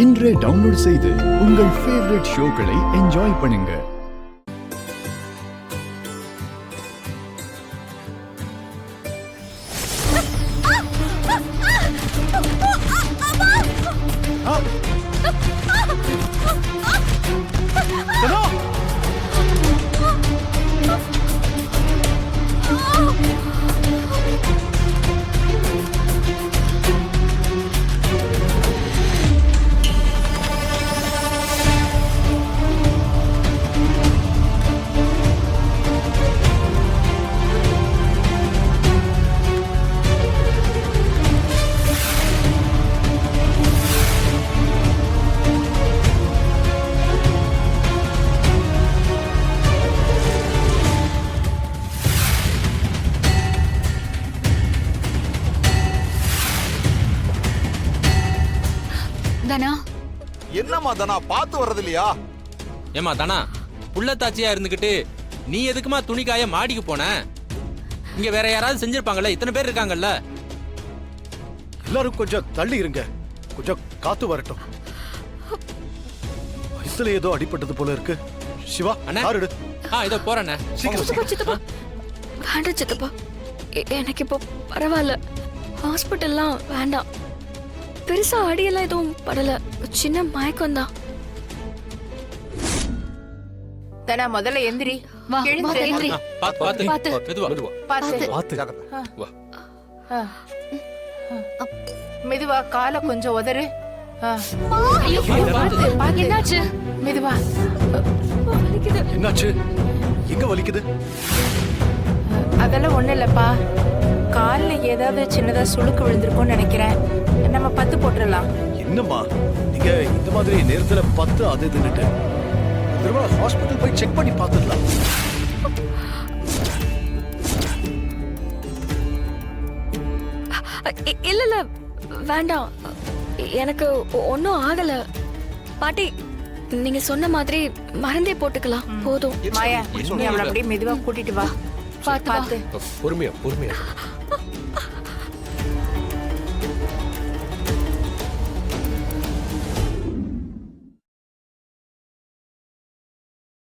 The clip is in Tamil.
இன்றே டவுன்லோட் செய்து உங்கள் ஃபேவரட் ஷோக்களை என்ஜாய் பண்ணுங்க. தனா, என்னம்மா தனா பாத்து வர்றது இல்லையா? ஏமா தானா புள்ளத்தாச்சியா இருந்துகிட்டு நீ எதுக்குமா துணிக்காய மாடிக்கு போன? இங்க வேற யாராவது செஞ்சிருப்பாங்கல்ல, இத்தனை பேர் இருக்காங்கல்ல. எல்லாரும் கொஞ்சம் தள்ளி இருங்க, கொஞ்சம் காத்து வரட்டும். வயசுல ஏதோ அடிபட்டது போல இருக்கு. சிவா, கார் எடு. இதோ போறேண்ணே. சித்தப்பா வேண்டாம் சித்தப்பா, எனக்கு இப்போ பரவாயில்ல. ஹாஸ்பிட்டல்லாம் வேண்டாம். பெருசா அடியெல்லாம் எதுவும் படல, சின்ன மயக்கம் தான். தனா முதல்ல எந்திரி. வா, எழுந்து. வா, எந்திரி. பாத்து பாத்து. மெதுவா மெதுவா. பாத்து. வா. மெதுவா காலை கொஞ்சம் உதறு. ஐயோ, பாத்து. என்னாச்சு? மெதுவா. வலிக்குது. என்னாச்சு? எங்க வலிக்குது? அதெல்லாம் ஒண்ணு இல்லப்பா, கால்ல ஏதாவது சின்னதா சுளுக்கு விழுந்திருக்கும்னு நினைக்கிறேன். நம்ம பத்து போட்டுடலாம். என்னம்மா நீங்க இந்த மாதிரி நேரத்துல பத்து அது இதுன்னுட்டு திரும்ப ஹாஸ்பிட்டல் போய் செக் பண்ணி பார்த்துடலாம். இல்ல இல்ல வேண்டாம், எனக்கு ஒன்னும் ஆகல. பாட்டி, நீங்க சொன்ன மாதிரி மருந்தே போட்டுக்கலாம், போதும். மாயா, நீ அவளை அப்படியே மெதுவா கூட்டிட்டு வா. பாத்து பாத்து. பொறுமையா பொறுமையா.